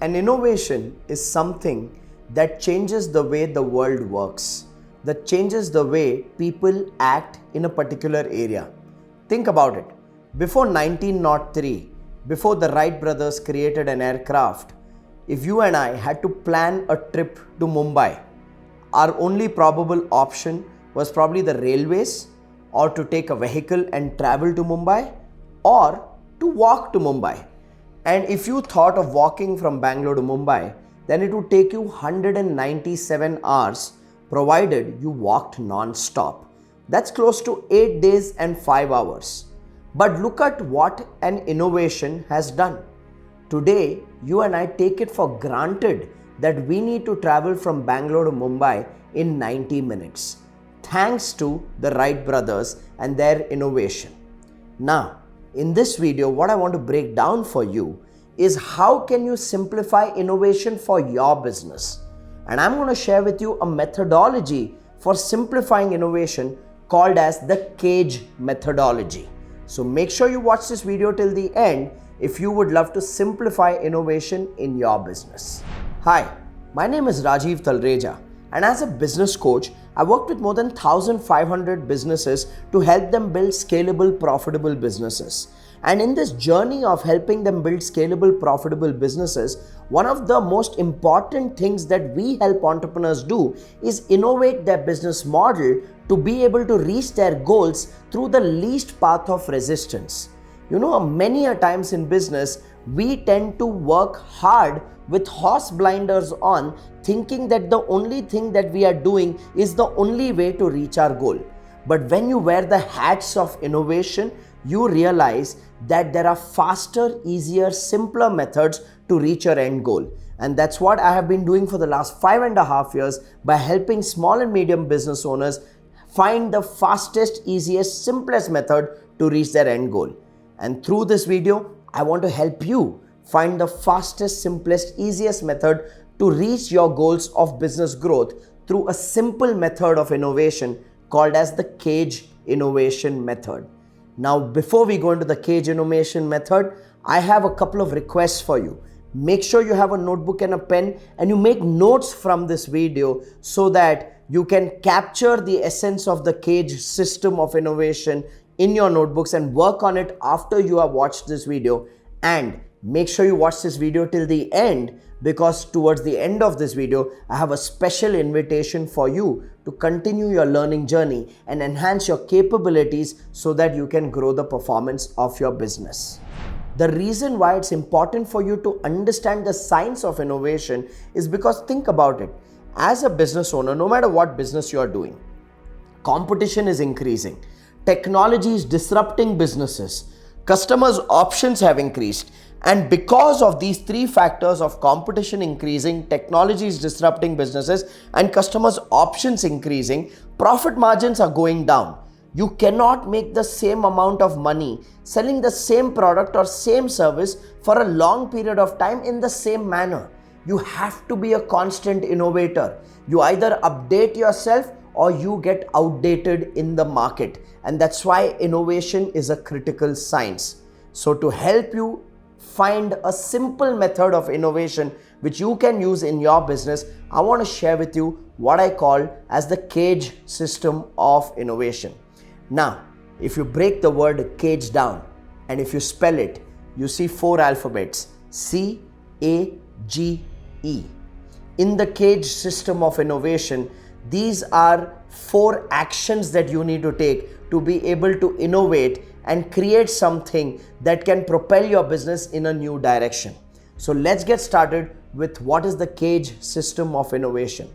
An innovation is something that changes the way the world works, that changes the way people act in a particular area. Think about it. Before 1903, before the Wright brothers created an aircraft, if you and I had to plan a trip to Mumbai, our only probable option was probably the railways, or to take a vehicle and travel to Mumbai, or to walk to Mumbai. And if you thought of walking from Bangalore to Mumbai, then it would take you 197 hours provided you walked non-stop. That's close to 8 days and 5 hours. But look at what an innovation has done. Today, you and I take it for granted that we need to travel from Bangalore to Mumbai in 90 minutes, thanks to the Wright brothers and their innovation. Now, in this video, what I want to break down for you is how can you simplify innovation for your business. And I'm going to share with you a methodology for simplifying innovation called as the CAGE methodology. So make sure you watch this video till the end if you would love to simplify innovation in your business. Hi, my name is Rajiv Talreja, and as a business coach, I worked with more than 1,500 businesses to help them build scalable, profitable businesses. And in this journey of helping them build scalable, profitable businesses, one of the most important things that we help entrepreneurs do is innovate their business model to be able to reach their goals through the least path of resistance. You know, many a times in business, we tend to work hard with horse blinders on, thinking that the only thing that we are doing is the only way to reach our goal. But when you wear the hats of innovation, you realize that there are faster, easier, simpler methods to reach your end goal. And that's what I have been doing for the last 5.5 years by helping small and medium business owners find the fastest, easiest, simplest method to reach their end goal. And through this video, I want to help you find the fastest, simplest, easiest method to reach your goals of business growth through a simple method of innovation called as the CAGE innovation method. Now, before we go into the CAGE innovation method, I have a couple of requests for you. Make sure you have a notebook and a pen and you make notes from this video so that you can capture the essence of the CAGE system of innovation in your notebooks and work on it after you have watched this video. And make sure you watch this video till the end, because towards the end of this video, I have a special invitation for you to continue your learning journey and enhance your capabilities so that you can grow the performance of your business. The reason why it's important for you to understand the science of innovation is because think about it. As a business owner, no matter what business you are doing, competition is increasing. Technology is disrupting businesses. Customers' options have increased. And because of these three factors of competition increasing, technology is disrupting businesses, and customers' options increasing, profit margins are going down. You cannot make the same amount of money selling the same product or same service for a long period of time in the same manner. You have to be a constant innovator. You either update yourself or you get outdated in the market. And that's why innovation is a critical science. So to help you find a simple method of innovation which you can use in your business, I want to share with you what I call as the CAGE system of innovation. Now, if you break the word CAGE down and if you spell it, you see 4 alphabets: C, A, G, E. In the CAGE system of innovation, these are 4 actions that you need to take to be able to innovate and create something that can propel your business in a new direction. So let's get started with what is the CAGE system of innovation.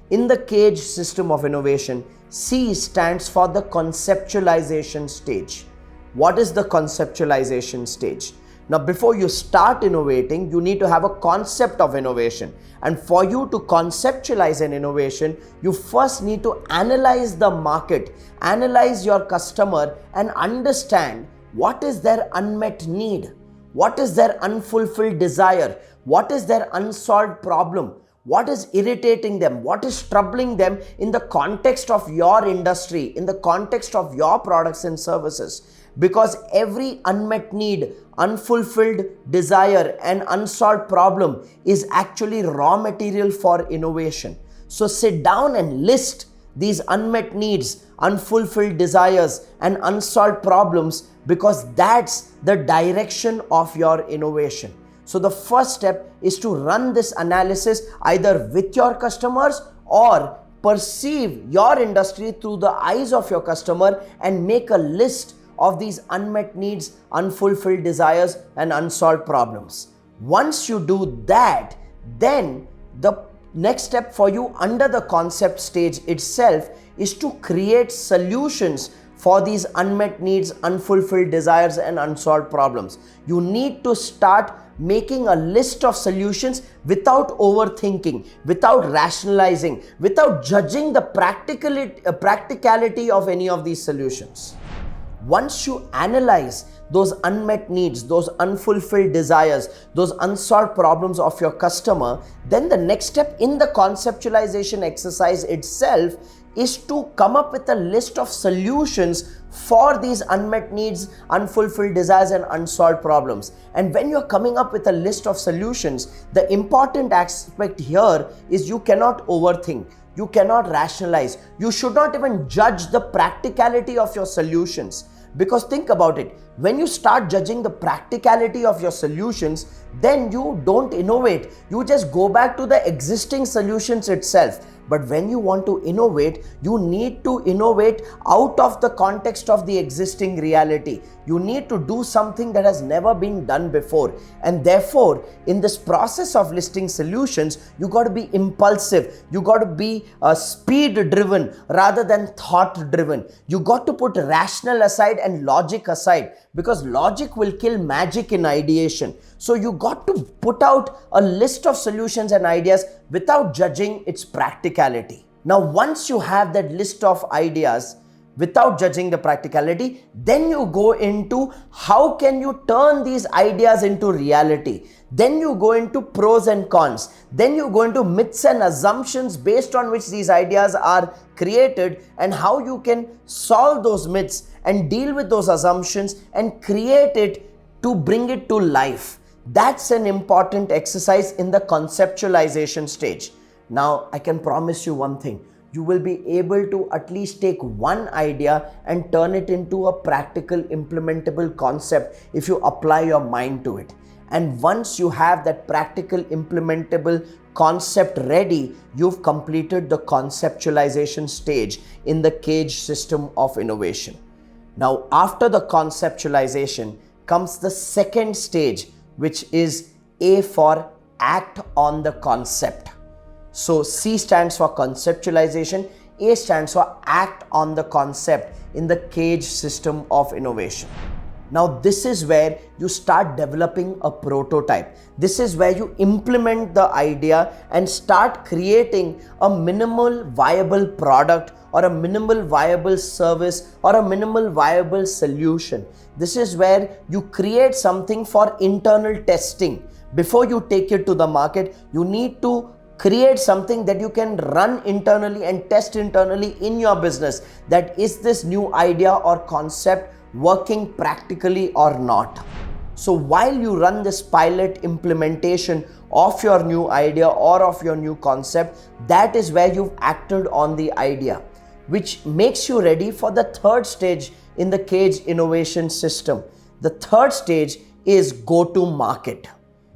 In the CAGE system of innovation, C stands for the conceptualization stage. What is the conceptualization stage? Now, before you start innovating, you need to have a concept of innovation. And for you to conceptualize an innovation, you first need to analyze the market, analyze your customer, and understand what is their unmet need, what is their unfulfilled desire, what is their unsolved problem, what is irritating them, what is troubling them in the context of your industry, in the context of your products and services. because every unmet need, unfulfilled desire, and unsolved problem is actually raw material for innovation. So sit down and list these unmet needs, unfulfilled desires, and unsolved problems, because that's the direction of your innovation. So the first step is to run this analysis either with your customers or perceive your industry through the eyes of your customer and make a list of these unmet needs, unfulfilled desires, and unsolved problems. Once you do that, then the next step for you under the concept stage itself is to create solutions for these unmet needs, unfulfilled desires, and unsolved problems. You need to start making a list of solutions without overthinking, without rationalizing, without judging the practicality of any of these solutions. Once you analyze those unmet needs, those unfulfilled desires, those unsolved problems of your customer, then the next step in the conceptualization exercise itself is to come up with a list of solutions for these unmet needs, unfulfilled desires, and unsolved problems. And when you're coming up with a list of solutions, the important aspect here is you cannot overthink. You cannot rationalize. You should not even judge the practicality of your solutions. Because think about it, when you start judging the practicality of your solutions, then you don't innovate. You just go back to the existing solutions itself. But when you want to innovate, you need to innovate out of the context of the existing reality. You need to do something that has never been done before. And therefore, in this process of listing solutions, you got to be impulsive. You got to be speed driven rather than thought driven. You got to put rational aside and logic aside, because logic will kill magic in ideation. So you got to put out a list of solutions and ideas without judging its practicality. Now, once you have that list of ideas without judging the practicality, then you go into how can you turn these ideas into reality. Then you go into pros and cons. Then you go into myths and assumptions based on which these ideas are created, and how you can solve those myths and deal with those assumptions and create it to bring it to life. That's an important exercise in the conceptualization stage. Now, I can promise you one thing. You will be able to at least take one idea and turn it into a practical, implementable concept if you apply your mind to it. And once you have that practical, implementable concept ready, you've completed the conceptualization stage in the cage system of innovation. Now, after the conceptualization comes the second stage, which is A for act on the concept. So C stands for conceptualization, A stands for act on the concept in the cage system of innovation. Now, this is where you start developing a prototype. This is where you implement the idea and start creating a minimal viable product or a minimal viable service or a minimal viable solution. This is where you create something for internal testing. Before you take it to the market, you need to create something that you can run internally and test internally in your business. That is this new idea or concept working practically or not. So while you run this pilot implementation of your new idea or of your new concept, that is where you've acted on the idea, which makes you ready for the third stage in the cage innovation system. The third stage is go to market.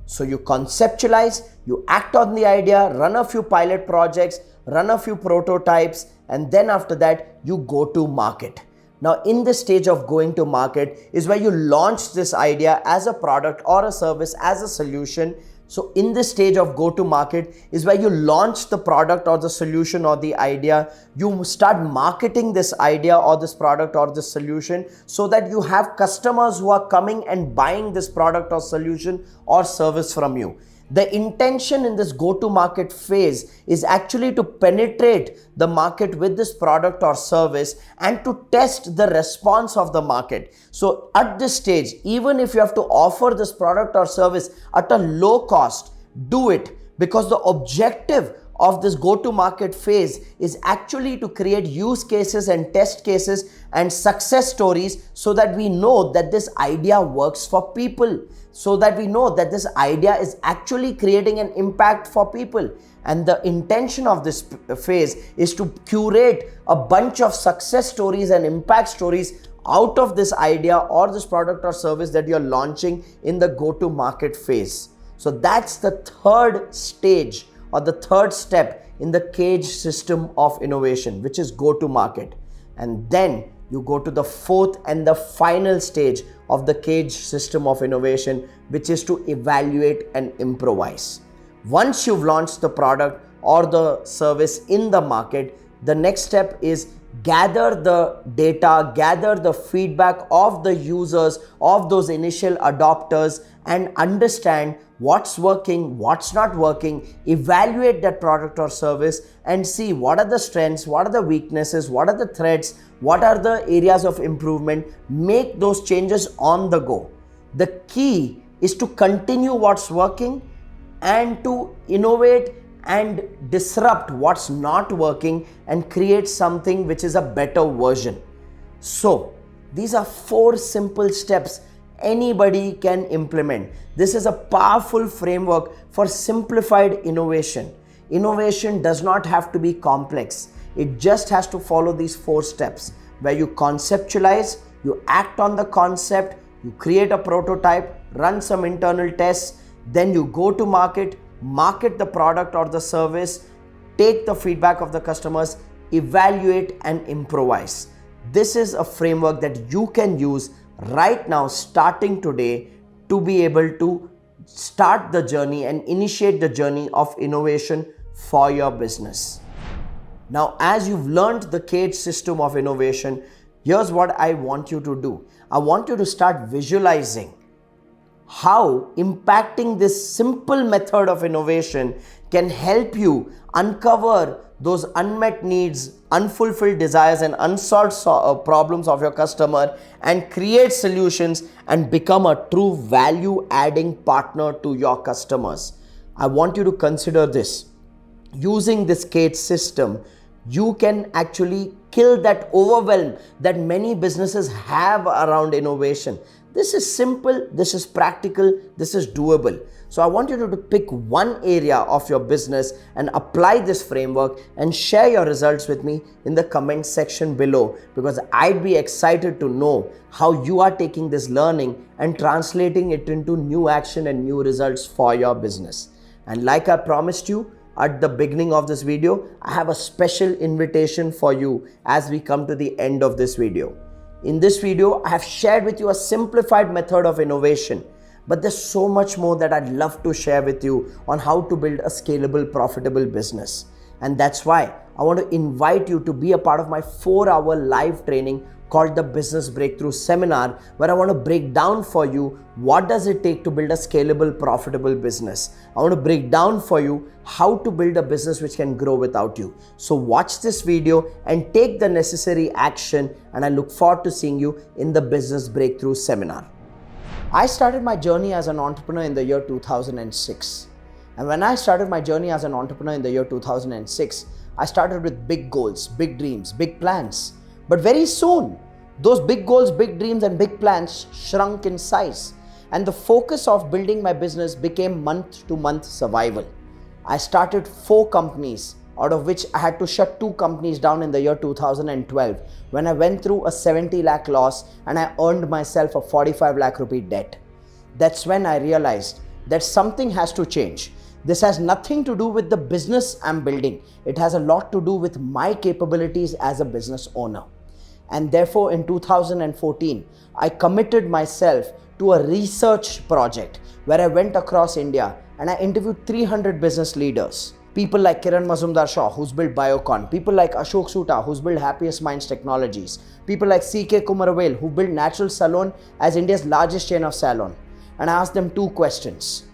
So you conceptualize, you act on the idea, run a few pilot projects, run a few prototypes, and then after that you go to market. Now, in this stage of going to market is where you launch this idea as a product or a service, as a solution. So in this stage of go to market is where you launch the product or the solution or the idea. You start marketing this idea or this product or this solution so that you have customers who are coming and buying this product or solution or service from you. The intention in this go-to-market phase is actually to penetrate the market with this product or service and to test the response of the market. So at this stage, even if you have to offer this product or service at a low cost, do it, because the objective of this go-to-market phase is actually to create use cases and test cases and success stories so that we know that this idea works for people, so that we know that this idea is actually creating an impact for people. And the intention of this phase is to curate a bunch of success stories and impact stories out of this idea or this product or service that you're launching in the go-to-market phase. So that's the third stage or the third step in the cage system of innovation, which is go-to-market. And then you go to the fourth and the final stage of the cage system of innovation, which is to evaluate and improvise. Once you've launched the product or the service in the market, the next step is gather the data, gather the feedback of the users, of those initial adopters, and understand what's working, what's not working, evaluate that product or service and see what are the strengths, what are the weaknesses, what are the threats, what are the areas of improvement, make those changes on the go. The key is to continue what's working and to innovate and disrupt what's not working and create something which is a better version. So these are 4 simple steps anybody can implement. This is a powerful framework for simplified innovation. Innovation does not have to be complex. It just has to follow these 4 steps where you conceptualize, you act on the concept, you create a prototype, run some internal tests, then you go to market the product or the service, take the feedback of the customers, evaluate and improvise. This is a framework that you can use right now, starting today, to be able to start the journey and initiate the journey of innovation for your business. Now, as you've learned the cage system of innovation, here's what I want you to do. I want you to start visualizing how impacting this simple method of innovation can help you uncover those unmet needs, unfulfilled desires, and unsolved problems of your customer and create solutions and become a true value-adding partner to your customers. I want you to consider this. Using this cage system, you can actually kill that overwhelm that many businesses have around innovation. This is simple, this is practical, this is doable. So I want you to pick one area of your business and apply this framework and share your results with me in the comment section below, because I'd be excited to know how you are taking this learning and translating it into new action and new results for your business. And like I promised you at the beginning of this video, I have a special invitation for you as we come to the end of this video. In this video, I have shared with you a simplified method of innovation, but there's so much more that I'd love to share with you on how to build a scalable, profitable business. And that's why I want to invite you to be a part of my 4-hour live training called the Business Breakthrough Seminar, where I want to break down for you what does it take to build a scalable, profitable business. I want to break down for you how to build a business which can grow without you. So watch this video and take the necessary action, and I look forward to seeing you in the Business Breakthrough Seminar. I started my journey as an entrepreneur in the year 2006. And when I started my journey as an entrepreneur in the year 2006, I started with big goals, big dreams, big plans. But very soon, those big goals, big dreams, and big plans shrunk in size. And the focus of building my business became month-to-month survival. I started 4 companies, out of which I had to shut 2 companies down in the year 2012 when I went through a 70 lakh loss and I earned myself a 45 lakh rupee debt. That's when I realized that something has to change. This has nothing to do with the business I'm building. It has a lot to do with my capabilities as a business owner. And therefore, in 2014, I committed myself to a research project where I went across India and I interviewed 300 business leaders. People like Kiran Mazumdar-Shaw, who's built Biocon. People like Ashok Soota, who's built Happiest Minds Technologies. People like C.K. Kumaravel, who built Natural Salon as India's largest chain of salon. And I asked them 2 questions.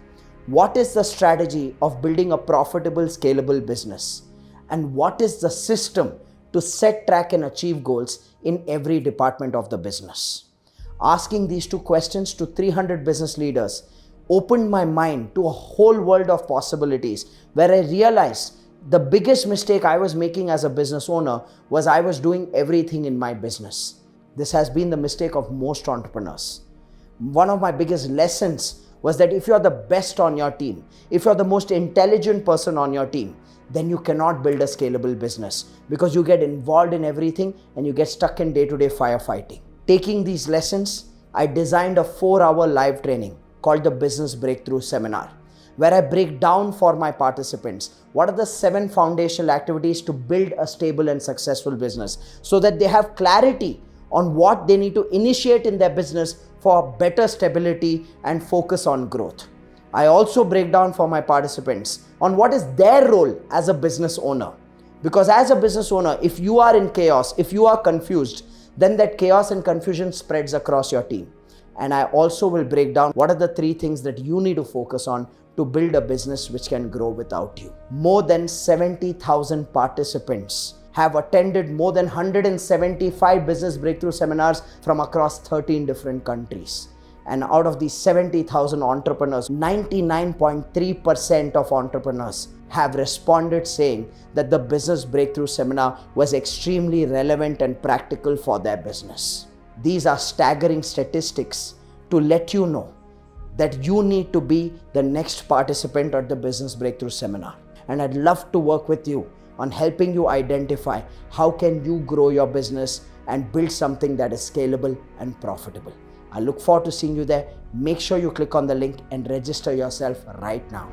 What is the strategy of building a profitable, scalable business? And what is the system to set, track, and achieve goals in every department of the business? Asking these 2 questions to 300 business leaders opened my mind to a whole world of possibilities, where I realized The biggest mistake I was making as a business owner was I was doing everything in my business. This has been the mistake of most entrepreneurs. One of my biggest lessons was that if you're the best on your team, if you're the most intelligent person on your team, then you cannot build a scalable business because you get involved in everything and you get stuck in day-to-day firefighting. Taking these lessons, I designed a 4-hour live training called the Business Breakthrough Seminar, where I break down for my participants what are the 7 foundational activities to build a stable and successful business so that they have clarity on what they need to initiate in their business for better stability and focus on growth. I also break down for my participants on what is their role as a business owner. Because as a business owner, if you are in chaos, if you are confused, then that chaos and confusion spreads across your team. And I also will break down what are the 3 things that you need to focus on to build a business which can grow without you. More than 70,000 participants have attended more than 175 business breakthrough seminars from across 13 different countries. And out of these 70,000 entrepreneurs, 99.3% of entrepreneurs have responded saying that the Business Breakthrough Seminar was extremely relevant and practical for their business. These are staggering statistics to let you know that you need to be the next participant at the Business Breakthrough Seminar. And I'd love to work with you on helping you identify how can you grow your business and build something that is scalable and profitable. I look forward to seeing you there. Make sure you click on the link and register yourself right now.